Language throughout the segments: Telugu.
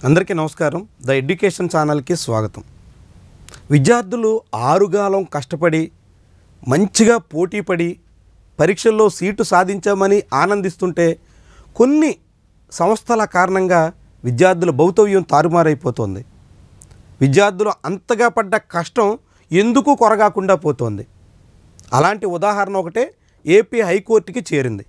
అందరికీ నమస్కారం. ద ఎడ్యుకేషన్ ఛానల్కి స్వాగతం. విద్యార్థులు ఆరుగాలం కష్టపడి మంచిగా పోటీపడి పరీక్షల్లో సీటు సాధించామని ఆనందిస్తుంటే కొన్ని సంస్థల కారణంగా విద్యార్థుల భవితవ్యం తారుమారైపోతుంది. విద్యార్థులు అంతగా పడ్డ కష్టం ఎందుకు కొరగాకుండా పోతుంది. అలాంటి ఉదాహరణ ఒకటే ఏపీ హైకోర్టుకి చేరింది.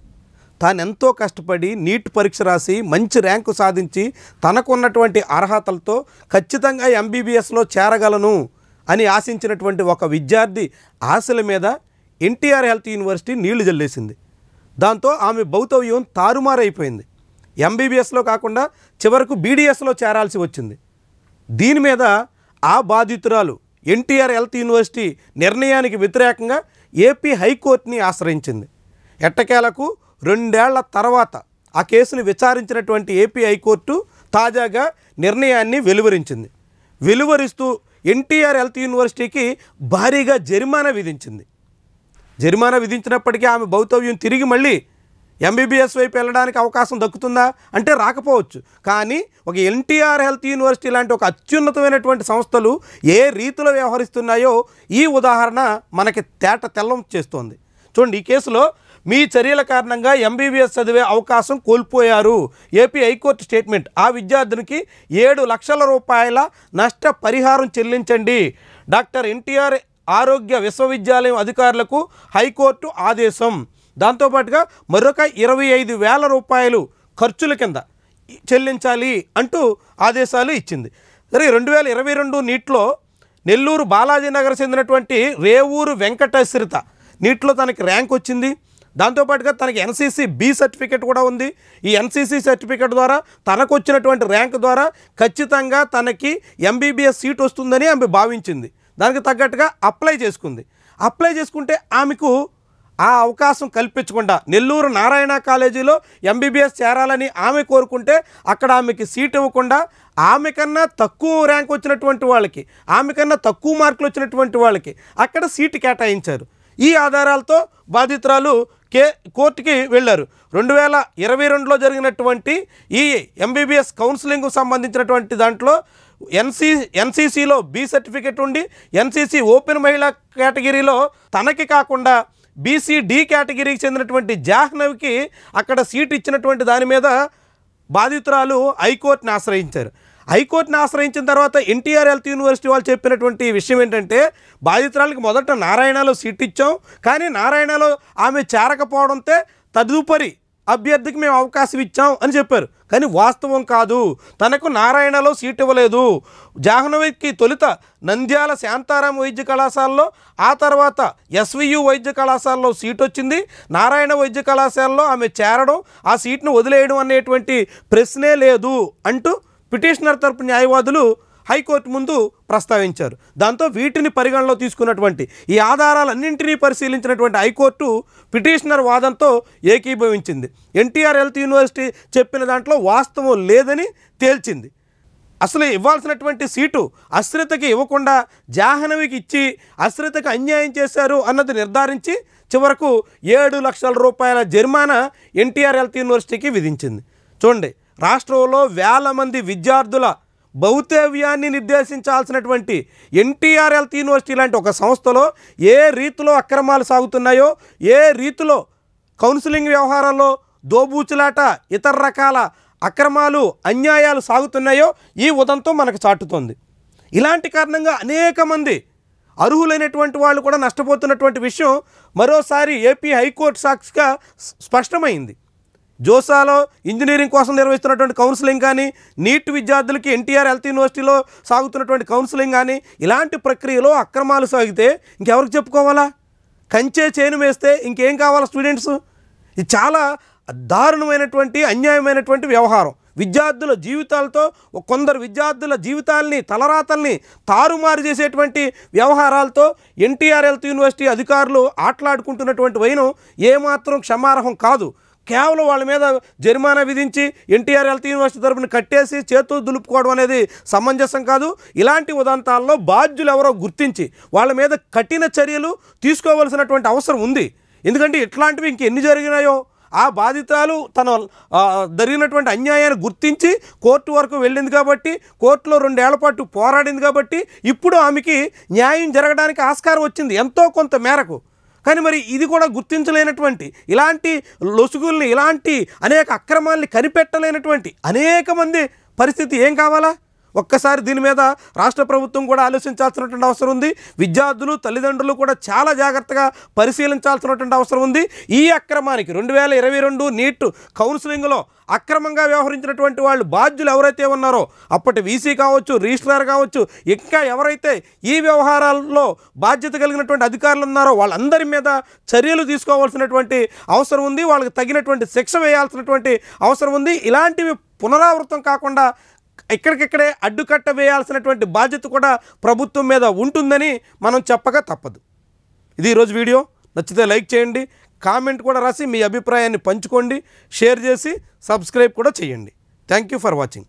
తాను ఎంతో కష్టపడి నీట్ పరీక్ష రాసి మంచి ర్యాంకు సాధించి తనకున్నటువంటి అర్హతలతో ఖచ్చితంగా ఎంబీబీఎస్లో చేరగలను అని ఆశించినటువంటి ఒక విద్యార్థి ఆశల మీద ఎన్టీఆర్ హెల్త్ యూనివర్సిటీ నీళ్లు జల్లేసింది. దాంతో ఆమె భవితవ్యం తారుమారైపోయింది. ఎంబీబీఎస్లో కాకుండా చివరకు బీడీఎస్లో చేరాల్సి వచ్చింది. దీని మీద ఆ బాధితురాలు ఎన్టీఆర్ హెల్త్ యూనివర్సిటీ నిర్ణయానికి వ్యతిరేకంగా ఏపీ హైకోర్టుని ఆశ్రయించింది. ఎట్టకేలకు 2 ఏళ్ల తర్వాత ఆ కేసును విచారించినటువంటి ఏపీ హైకోర్టు తాజాగా నిర్ణయాన్ని వెలువరిస్తూ ఎన్టీఆర్ హెల్త్ యూనివర్సిటీకి భారీగా జరిమానా విధించింది. జరిమానా విధించినప్పటికీ ఆమె భవితవ్యం తిరిగి మళ్ళీ ఎంబీబీఎస్ వైపు వెళ్ళడానికి అవకాశం దక్కుతుందా అంటే రాకపోవచ్చు. కానీ ఒక ఎన్టీఆర్ హెల్త్ యూనివర్సిటీ లాంటి ఒక అత్యున్నతమైనటువంటి సంస్థలు ఏ రీతిలో వ్యవహరిస్తున్నాయో ఈ ఉదాహరణ మనకి తెల్లం చేస్తోంది. చూడండి, ఈ కేసులో మీ చర్యల కారణంగా ఎంబీబీఎస్ చదివే అవకాశం కోల్పోయారు. AP high court statement. ఆ విద్యార్థినికి 7 లక్షల రూపాయల నష్ట పరిహారం చెల్లించండి. డాక్టర్ ఎన్టీఆర్ ఆరోగ్య విశ్వవిద్యాలయం అధికారులకు హైకోర్టు ఆదేశం. దాంతోపాటుగా మరొక 25,000 రూపాయలు ఖర్చుల కింద చెల్లించాలి అంటూ ఆదేశాలు ఇచ్చింది. సరే, 2022 నీట్లో నెల్లూరు బాలాజీనగర్ చెందినటువంటి రేవూరు వెంకటశ్రిత నీట్లో తనకి ర్యాంక్ వచ్చింది. దాంతోపాటుగా తనకి ఎన్సీసీ బి సర్టిఫికేట్ కూడా ఉంది. ఈ ఎన్సీసీ సర్టిఫికేట్ ద్వారా తనకు వచ్చినటువంటి ర్యాంక్ ద్వారా ఖచ్చితంగా తనకి ఎంబీబీఎస్ సీట్ వస్తుందని ఆమె భావించింది. దానికి తగ్గట్టుగా అప్లై చేసుకుంటే ఆమెకు ఆ అవకాశం కల్పించకుండా నెల్లూరు నారాయణ కాలేజీలో ఎంబీబీఎస్ చేరాలని ఆమె కోరుకుంటే అక్కడ ఆమెకి సీట్ ఇవ్వకుండా ఆమె కన్నా తక్కువ ర్యాంక్ వచ్చినటువంటి వాళ్ళకి, ఆమె కన్నా తక్కువ మార్కులు వచ్చినటువంటి వాళ్ళకి అక్కడ సీటు కేటాయించారు. ఈ ఆధారాలతో బాధితురాలు కోర్టుకి వెళ్ళారు. 2022లో జరిగినటువంటి ఈ ఎంబీబీఎస్ కౌన్సిలింగ్కు సంబంధించినటువంటి దాంట్లో ఎన్సీసీలో బి సర్టిఫికేట్ ఉండి ఎన్సీసీ ఓపెన్ మహిళా కేటగిరీలో తనకి కాకుండా బీసీ-డి కేటగిరీకి చెందినటువంటి జాహ్నవికి అక్కడ సీట్ ఇచ్చినటువంటి దాని మీద బాధితురాలు హైకోర్టుని ఆశ్రయించారు. హైకోర్టుని ఆశ్రయించిన తర్వాత ఎన్టీఆర్ హెల్త్ యూనివర్సిటీ వాళ్ళు చెప్పినటువంటి విషయం ఏంటంటే, బాధితురాలకి మొదట నారాయణలో సీట్ ఇచ్చాం, కానీ నారాయణలో ఆమె చేరకపోవడంతో తదుపరి అభ్యర్థికి మేము అవకాశం ఇచ్చాం అని చెప్పారు. కానీ వాస్తవం కాదు. తనకు నారాయణలో సీట్ ఇవ్వలేదు. జాహ్నవికి తొలుత నంద్యాల శాంతారాం వైద్య కళాశాలలో, ఆ తర్వాత ఎస్వియు వైద్య కళాశాలలో సీట్ వచ్చింది. నారాయణ వైద్య కళాశాలలో ఆమె చేరడం, ఆ సీట్ను వదిలేయడం అనేటువంటి ప్రశ్నే లేదు అంటూ పిటిషనర్ తరపు న్యాయవాదులు హైకోర్టు ముందు ప్రస్తావించారు. దాంతో వీటిని పరిగణలో తీసుకున్నటువంటి ఈ ఆధారాలన్నింటినీ పరిశీలించినటువంటి హైకోర్టు పిటిషనర్ వాదంతో ఏకీభవించింది. ఎన్టీఆర్ హెల్త్ యూనివర్సిటీ చెప్పిన దాంట్లో వాస్తవం లేదని తేల్చింది. అసలు ఇవ్వాల్సినటువంటి సీటు అశ్రితకి ఇవ్వకుండా జాహ్నవికి ఇచ్చి అశ్రితకి అన్యాయం చేశారు అన్నది నిర్ధారించి చివరకు 7 లక్షల రూపాయల జరిమానా ఎన్టీఆర్ హెల్త్ యూనివర్సిటీకి విధించింది. చూడండి, రాష్ట్రంలో వేల మంది విద్యార్థుల భవితవ్యాన్ని నిర్దేశించాల్సినటువంటి ఎన్టీఆర్ హెల్త్ యూనివర్సిటీ లాంటి ఒక సంస్థలో ఏ రీతిలో అక్రమాలు సాగుతున్నాయో, ఏ రీతిలో కౌన్సిలింగ్ వ్యవహారాల్లో దోబూచులాట, ఇతర రకాల అక్రమాలు, అన్యాయాలు సాగుతున్నాయో ఈ ఉదంతం మనకు చాటుతోంది. ఇలాంటి కారణంగా అనేక మంది అర్హులైనటువంటి వాళ్ళు కూడా నష్టపోతున్నటువంటి విషయం మరోసారి ఏపీ హైకోర్టు సాక్షిగా స్పష్టమైంది. జోసాలో ఇంజనీరింగ్ కోసం నిర్వహిస్తున్నటువంటి కౌన్సిలింగ్ కానీ, నీట్ విద్యార్థులకి ఎన్టీఆర్ హెల్త్ యూనివర్సిటీలో సాగుతున్నటువంటి కౌన్సిలింగ్ కానీ, ఇలాంటి ప్రక్రియలో అక్రమాలు సాగితే ఇంకెవరికి చెప్పుకోవాలా? కంచే చేను వేస్తే ఇంకేం కావాలా స్టూడెంట్స్? ఇది చాలా దారుణమైనటువంటి, అన్యాయమైనటువంటి వ్యవహారం. విద్యార్థుల జీవితాలతో, కొందరు విద్యార్థుల జీవితాలని, తలరాతల్ని తారుమారు చేసేటువంటి వ్యవహారాలతో ఎన్టీఆర్ హెల్త్ యూనివర్సిటీ అధికారులు ఆటలాడుకుంటున్నటువంటి వైనం ఏమాత్రం క్షమార్హం కాదు. కేవలం వాళ్ళ మీద జరిమానా విధించి ఎన్టీఆర్ హెల్త్ యూనివర్సిటీ తరపున కట్టేసి చేతులు దులుపుకోవడం అనేది సమంజసం కాదు. ఇలాంటి ఉదంతాల్లో బాధ్యులు ఎవరో గుర్తించి వాళ్ళ మీద కఠిన చర్యలు తీసుకోవాల్సినటువంటి అవసరం ఉంది. ఎందుకంటే ఇట్లాంటివి ఇంకెన్ని జరిగినాయో ఆ బాధితురాలు తన జరిగినటువంటి అన్యాయాన్ని గుర్తించి కోర్టు వరకు వెళ్ళింది కాబట్టి, కోర్టులో 2 ఏళ్ల పాటు పోరాడింది కాబట్టి ఇప్పుడు ఆమెకి న్యాయం జరగడానికి ఆస్కారం వచ్చింది ఎంతో కొంత మేరకు. కానీ మరి ఇది కూడా గుర్తించలేనటువంటి, ఇలాంటి లొసుగుల్ని, ఇలాంటి అనేక అక్రమాల్ని కనిపెట్టలేనటువంటి అనేక మంది పరిస్థితి ఏం కావాలా? ఒక్కసారి దీని మీద రాష్ట్ర ప్రభుత్వం కూడా ఆలోచించాల్సినటువంటి అవసరం ఉంది. విద్యార్థులు, తల్లిదండ్రులు కూడా చాలా జాగ్రత్తగా పరిశీలించాల్సినటువంటి అవసరం ఉంది. ఈ అక్రమానికి 2022 నీట్ కౌన్సిలింగ్లో అక్రమంగా వ్యవహరించినటువంటి వాళ్ళు బాధ్యులు ఎవరైతే ఉన్నారో, అప్పటి వీసీ కావచ్చు, రిజిస్ట్రార్ కావచ్చు, ఇంకా ఎవరైతే ఈ వ్యవహారాల్లో బాధ్యత కలిగినటువంటి అధికారులు ఉన్నారో వాళ్ళందరి మీద చర్యలు తీసుకోవాల్సినటువంటి అవసరం ఉంది. వాళ్ళకి తగినటువంటి శిక్ష వేయాల్సినటువంటి అవసరం ఉంది. ఇలాంటివి పునరావృతం కాకుండా ఇక్కడికిక్కడే అడ్డుకట్ట వేయాల్సినటువంటి బాధ్యత కూడా ప్రభుత్వం మీద ఉంటుందని మనం చెప్పక తప్పదు. ఇది ఈరోజు వీడియో. నచ్చితే లైక్ చేయండి, కామెంట్ కూడా రాసి మీ అభిప్రాయాన్ని పంచుకోండి, షేర్ చేసి సబ్స్క్రైబ్ కూడా చేయండి. Thank you for watching.